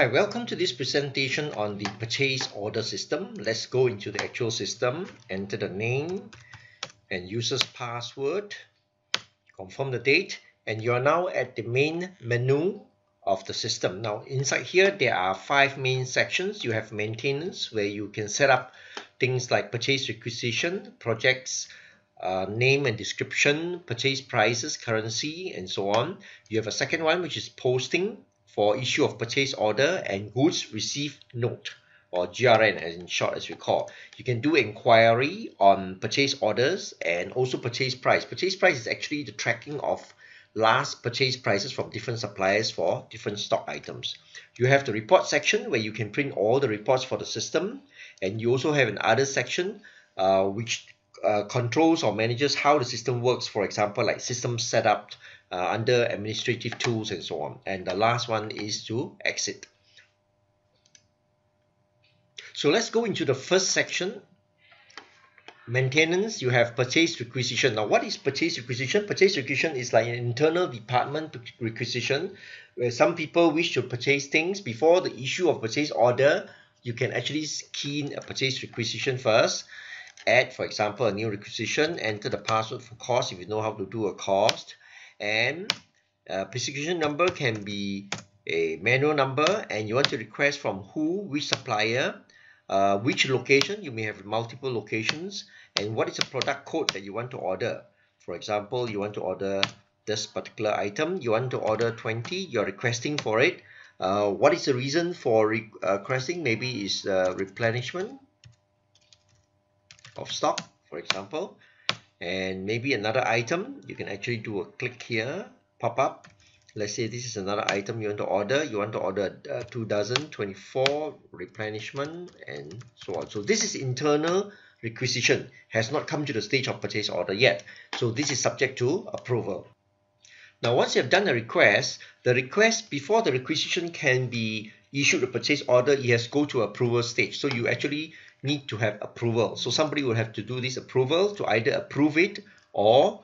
Hi, welcome to this presentation on the purchase order system. Let's go into the actual system, enter the name and user's password, confirm the date, and you are now at the main menu of the system. Now inside here there are 5 main sections. You have maintenance, where you can set up things like purchase requisition, projects, name and description, purchase prices, currency, and so on. You have a second one, which is posting, for issue of purchase order and goods received note, or GRN as in short as we call. You can do inquiry on purchase orders and also purchase price. Purchase price is actually the tracking of last purchase prices from different suppliers for different stock items. You have the report section where you can print all the reports for the system, and you also have an other section which controls or manages how the system works, for example like system setup, under administrative tools and so on. And the last one is to exit. So let's go into the first section, maintenance. You have purchase requisition. Now what is purchase requisition? Purchase requisition is like an internal department requisition where some people wish to purchase things. Before the issue of purchase order, you can actually key in a purchase requisition first. Add, for example, a new requisition, enter the password for cost if you know how to do a cost, and requisition number can be a manual number, and you want to request from who, which supplier, which location. You may have multiple locations, and what is the product code that you want to order. For example, you want to order this particular item, you want to order 20, you're requesting for it. What is the reason for requesting? Maybe is replenishment of stock, for example. And maybe another item, you can actually do a click here, pop up. Let's say this is another item you want to order. You want to order 2 dozen, 24, replenishment, and so on. So this is internal requisition, has not come to the stage of purchase order yet. So this is subject to approval. Now once you have done a request, the request before the requisition can be issued a purchase order, it has to go to approval stage. So you actually need to have approval. So somebody will have to do this approval to either approve it, or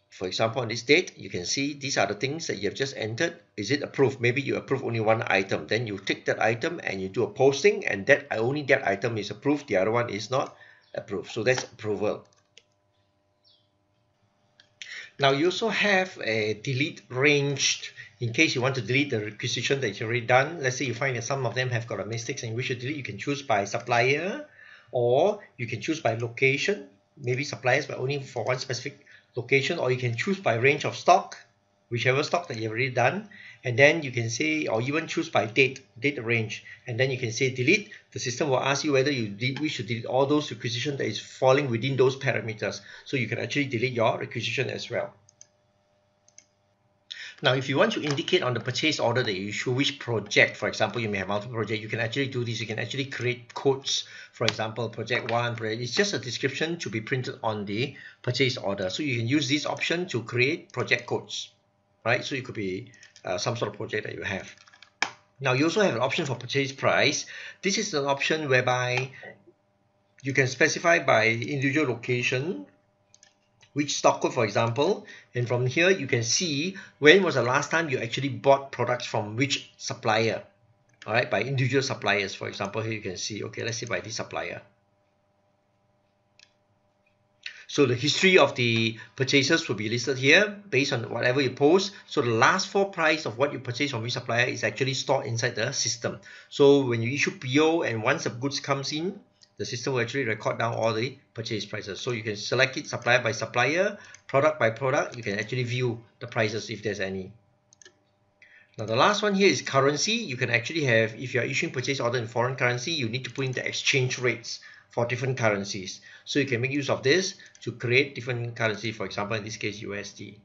for example on this date, you can see these are the things that you have just entered. Is it approved? Maybe you approve only one item, then you take that item and you do a posting, and that only that item is approved, the other one is not approved. So that's approval. Now you also have a delete range in case you want to delete the requisition that you've already done. Let's say you find that some of them have got a mistakes and you wish to delete. You can choose by supplier, or you can choose by location, maybe suppliers but only for one specific location, or you can choose by range of stock, whichever stock that you've already done. And then you can say, or even choose by date range, and then you can say delete. The system will ask you whether you wish to delete all those requisitions that is falling within those parameters. So you can actually delete your requisition as well. Now if you want to indicate on the purchase order that you issue which project, for example you may have multiple projects, you can actually do this. You can actually create codes. For example, project 1, it's just a description to be printed on the purchase order. So you can use this option to create project codes, right? So it could be some sort of project that you have. Now you also have an option for purchase price. This is an option whereby you can specify by individual location which stock code, for example, and from here you can see when was the last time you actually bought products from which supplier. All right, by individual suppliers. For example, here you can see, okay, let's say by this supplier. So the history of the purchases will be listed here based on whatever you post. So the last 4 price of what you purchased from which supplier is actually stored inside the system. So when you issue PO and once the goods comes in, the system will actually record down all the purchase prices. So you can select it supplier by supplier, product by product. You can actually view the prices if there's any. Now the last one here is currency. You can actually have, if you are issuing purchase order in foreign currency, you need to put in the exchange rates for different currencies. So you can make use of this to create different currency, for example in this case USD.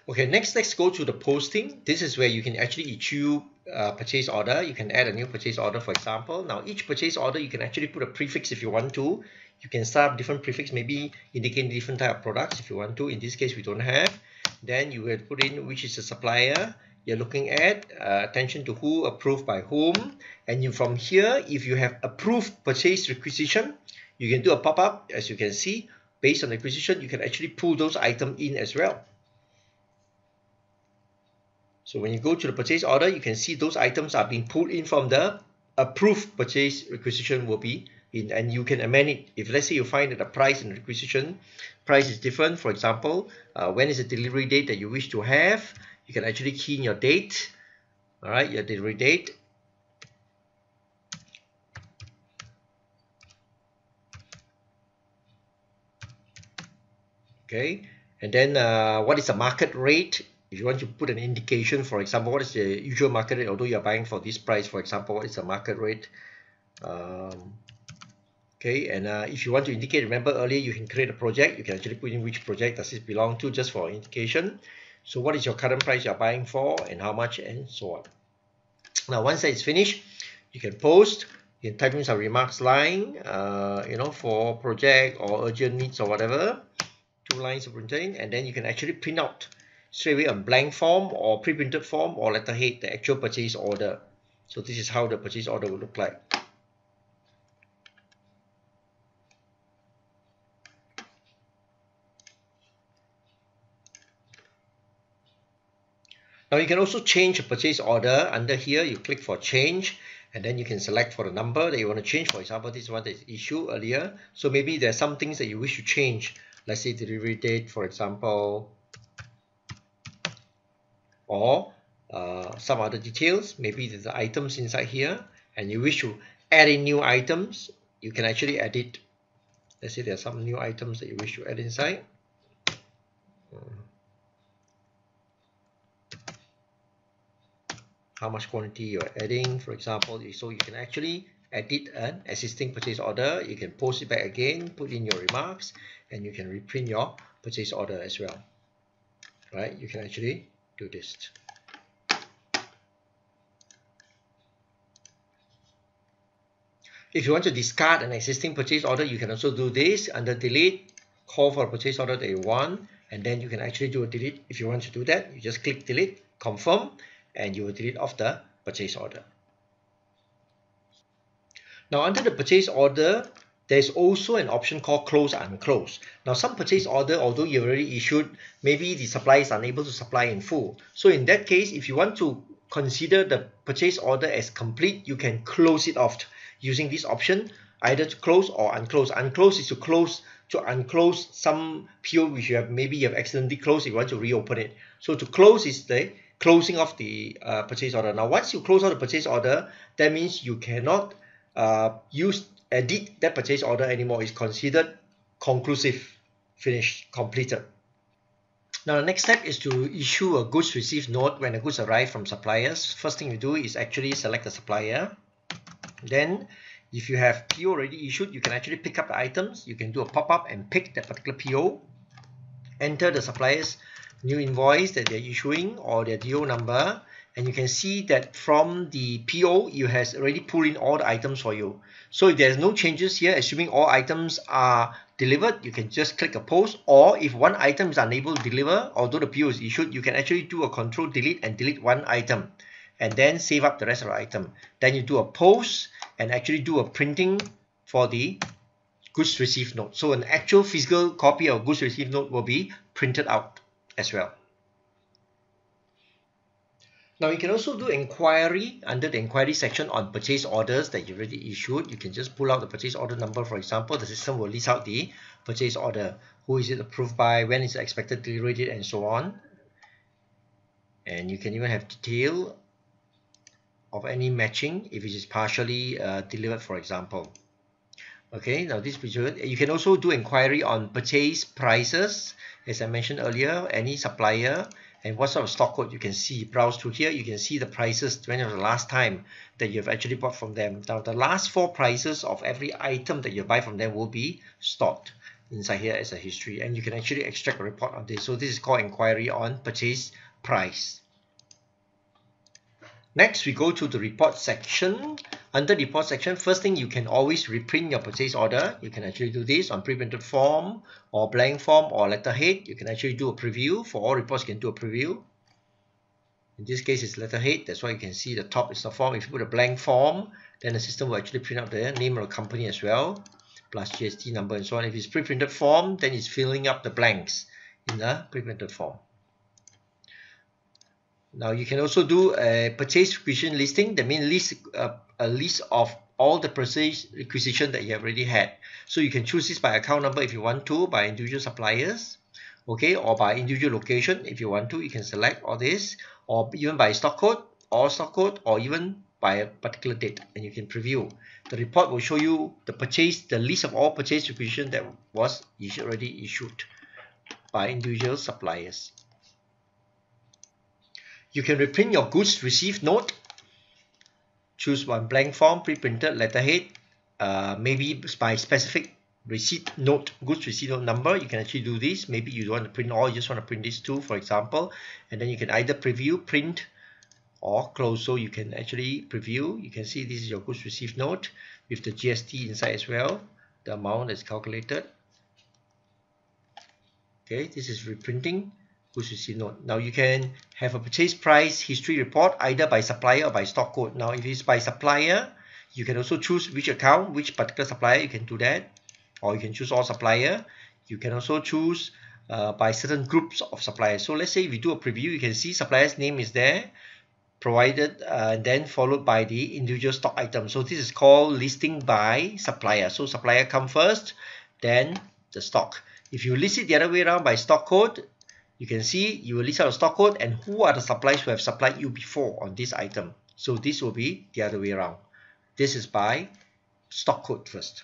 Okay, next let's go to the posting. This is where you can actually issue purchase order. You can add a new purchase order, for example. Now each purchase order you can actually put a prefix if you want to. You can start up different prefix, maybe indicating different type of products if you want to. In this case we don't have. Then you will put in which is the supplier you're looking at, attention to who, approved by whom, and you from here, if you have approved purchase requisition, you can do a pop-up. As you can see, based on the requisition, you can actually pull those items in as well. So when you go to the purchase order, you can see those items are being pulled in from the approved purchase requisition will be in, and you can amend it. If let's say you find that the price in the requisition price is different, for example, when is the delivery date that you wish to have, you can actually key in your date, all right, your delivery date. Okay, and then what is the market rate? If you want to put an indication, for example, what is the usual market rate, although you're buying for this price, for example, what is the market rate? Okay, and if you want to indicate, remember earlier you can create a project, you can actually put in which project does it belong to, just for indication. So what is your current price you're buying for and how much, and so on. Now once that is finished, you can post, you can type in some remarks line, you know, for project or urgent needs or whatever, 2 lines of printing, and then you can actually print out straight away a blank form or pre-printed form or letterhead, the actual purchase order. So this is how the purchase order will look like. Now you can also change a purchase order. Under here you click for change, and then you can select for the number that you want to change. For example, this one that is issued earlier, so maybe there's some things that you wish to change, let's say delivery date, for example, or some other details. Maybe there's the items inside here and you wish to add in new items, you can actually edit. Let's say there are some new items that you wish to add inside. How much quantity you're adding, for example, so you can actually edit an existing purchase order. You can post it back again, put in your remarks, and you can reprint your purchase order as well. Right? You can actually do this. If you want to discard an existing purchase order, you can also do this under delete, call for a purchase order that you want, and then you can actually do a delete. If you want to do that, you just click delete, confirm, and you will delete off the purchase order. Now under the purchase order, there's also an option called close unclose. Now some purchase order, although you already issued, maybe the supplier is unable to supply in full. So in that case, if you want to consider the purchase order as complete, you can close it off using this option, either to close or unclose. Unclose is to unclose some PO which you have accidentally closed. If you want to reopen it. So to close is the closing of the purchase order. Now once you close out the purchase order, that means you cannot edit that purchase order anymore. Is considered conclusive, finished, completed. Now the next step is to issue a goods received note when the goods arrive from suppliers. First thing you do is actually select the supplier. Then if you have PO already issued, you can actually pick up the items. You can do a pop-up and pick that particular PO, enter the supplier's new invoice that they're issuing or their DO number, and you can see that from the PO, you has already pulled in all the items for you. So if there's no changes here, assuming all items are delivered, you can just click a post, or if one item is unable to deliver, although the PO is issued, you can actually do a control delete and delete one item and then save up the rest of the item. Then you do a post and actually do a printing for the goods received note. So an actual physical copy of goods received note will be printed out as well. Now you can also do inquiry under the inquiry section on purchase orders that you already issued. You can just pull out the purchase order number, for example. The system will list out the purchase order. Who is it approved by, when is the expected delivery date, and so on. And you can even have detail of any matching if it is partially delivered, for example. Okay, now this picture, you can also do inquiry on purchase prices, as I mentioned earlier, any supplier, and what sort of stock code you can see. Browse through here, you can see the prices when was the last time that you've actually bought from them. Now the last 4 prices of every item that you buy from them will be stored inside here as a history, and you can actually extract a report on this. So this is called inquiry on purchase price. Next, we go to the report section. Under the report section, first thing, you can always reprint your purchase order. You can actually do this on pre-printed form or blank form or letterhead. You can actually do a preview. For all reports, you can do a preview. In this case, it's letterhead. That's why you can see the top is the form. If you put a blank form, then the system will actually print out the name of the company as well, plus GST number and so on. If it's pre-printed form, then it's filling up the blanks in the pre-printed form. Now you can also do a purchase requisition listing. That means a list of all the purchase requisition that you have already had. So you can choose this by account number if you want to, by individual suppliers, okay, or by individual location if you want to. You can select all this, or even by stock code, or even by a particular date, and you can preview. The report will show you the list of all purchase requisition that was already issued by individual suppliers. You can reprint your goods received note. Choose one blank form, pre-printed letterhead, maybe by specific goods receipt note number. You can actually do this. Maybe you don't want to print all, you just want to print this too, for example, and then you can either preview, print, or close. So you can actually preview. You can see this is your goods received note with the GST inside as well, the amount is calculated. Okay, this is reprinting goods received note. Now you can have a purchase price history report either by supplier or by stock code. Now if it's by supplier, you can also choose which account, which particular supplier, you can do that, or you can choose all supplier. You can also choose by certain groups of suppliers. So let's say if you do a preview, you can see supplier's name is there, provided, and then followed by the individual stock item. So this is called listing by supplier. So supplier come first, then the stock. If you list it the other way around by stock code, you can see you will list out the stock code and who are the suppliers who have supplied you before on this item. So this will be the other way around. This is by stock code first.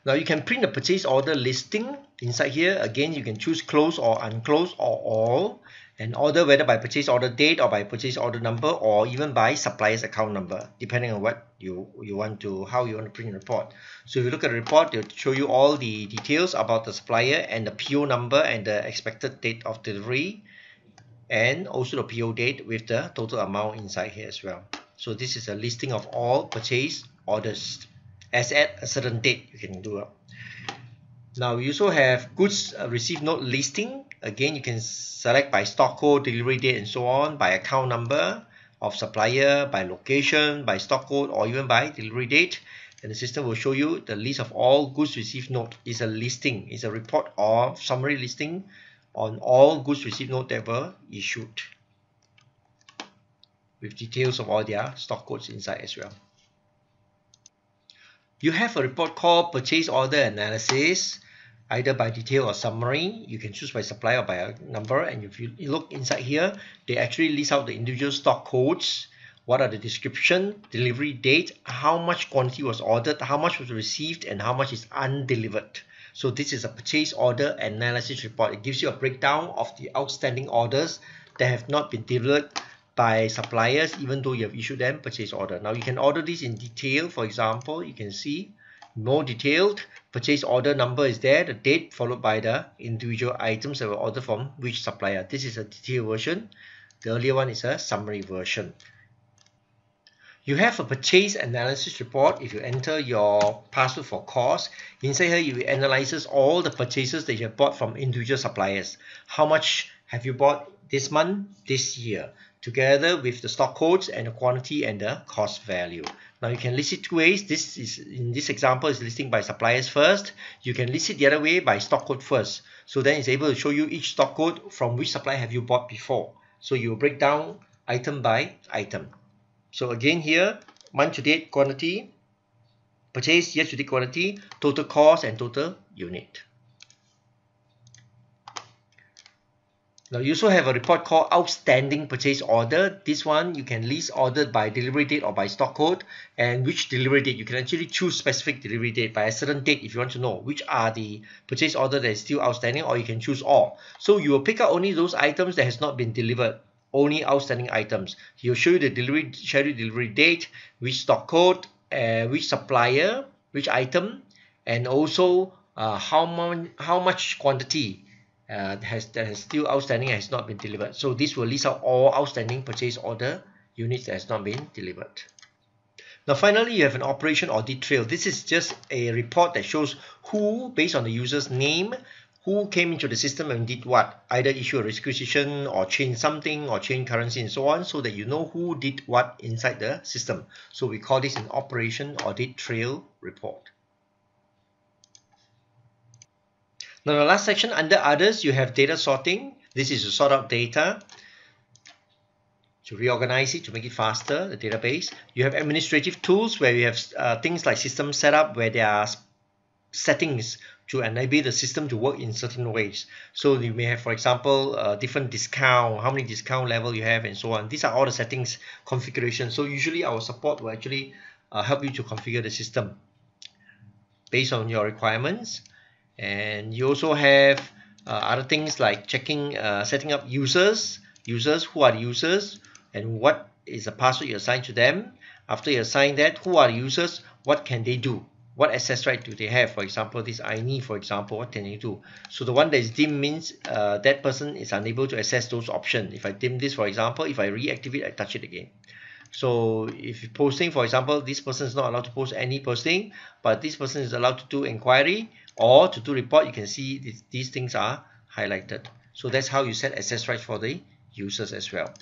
Now you can print the purchase order listing inside here. Again, you can choose close or unclose or all, and order whether by purchase order date or by purchase order number or even by supplier's account number, depending on what how you want to print the report. So if you look at the report, they'll show you all the details about the supplier and the PO number and the expected date of delivery, and also the PO date with the total amount inside here as well. So this is a listing of all purchase orders as at a certain date you can do it. Now we also have goods received note listing. Again, you can select by stock code, delivery date, and so on, by account number of supplier, by location, by stock code, or even by delivery date. And the system will show you the list of all goods received note. Is a listing, is a report or summary listing on all goods received note that were issued, with details of all their stock codes inside as well. You have a report called purchase order analysis, either by detail or summary. You can choose by supplier or by a number, and if you look inside here, they actually list out the individual stock codes, what are the description, delivery date, how much quantity was ordered, how much was received, and how much is undelivered. So this is a purchase order analysis report. It gives you a breakdown of the outstanding orders that have not been delivered by suppliers, even though you have issued them purchase order. Now you can order this in detail. For example, you can see more detailed purchase order number is there, the date followed by the individual items that were ordered from which supplier. This is a detailed version. The earlier one is a summary version. You have a purchase analysis report. If you enter your password for course, inside here it analyzes all the purchases that you have bought from individual suppliers. How much have you bought this month, this year, together with the stock codes and the quantity and the cost value. Now you can list it two ways. This is, in this example, is listing by suppliers first. You can list it the other way by stock code first. So then it's able to show you each stock code from which supplier have you bought before. So you break down item by item. So again here, month to date quantity, purchase year to date quantity, total cost, and total unit. Now you also have a report called outstanding purchase order. This one you can list ordered by delivery date or by stock code, and which delivery date. You can actually choose specific delivery date by a certain date if you want to know which are the purchase order that is still outstanding, or you can choose all. So you will pick out only those items that has not been delivered, only outstanding items. He'll show you the scheduled delivery date, which stock code, which supplier, which item, and also how much quantity that has still outstanding and has not been delivered. So this will list out all outstanding purchase order units that has not been delivered. Now finally, you have an operation audit trail. This is just a report that shows who, based on the user's name, who came into the system and did what, either issue a requisition or change something or change currency and so on, so that you know who did what inside the system. So we call this an operation audit trail report. Now the last section, under others, you have data sorting. This is to sort out data. to reorganize it, to make it faster, the database. You have administrative tools where you have things like system setup, where there are settings to enable the system to work in certain ways. So you may have, for example, different discount, how many discount level you have, and so on. These are all the settings configuration. So usually our support will actually help you to configure the system based on your requirements. And you also have other things like checking, setting up users, who are the users, and what is the password you assign to them. After you assign that, who are the users, what can they do, what access right do they have. For example, this INI, for example, what can they do? So the one that is dim means that person is unable to access those options. If I dim this, for example, if I reactivate, I touch it again. So if you're posting, for example, this person is not allowed to post any posting, but this person is allowed to do inquiry or to do report. You can see these things are highlighted. So that's how you set access rights for the users as well.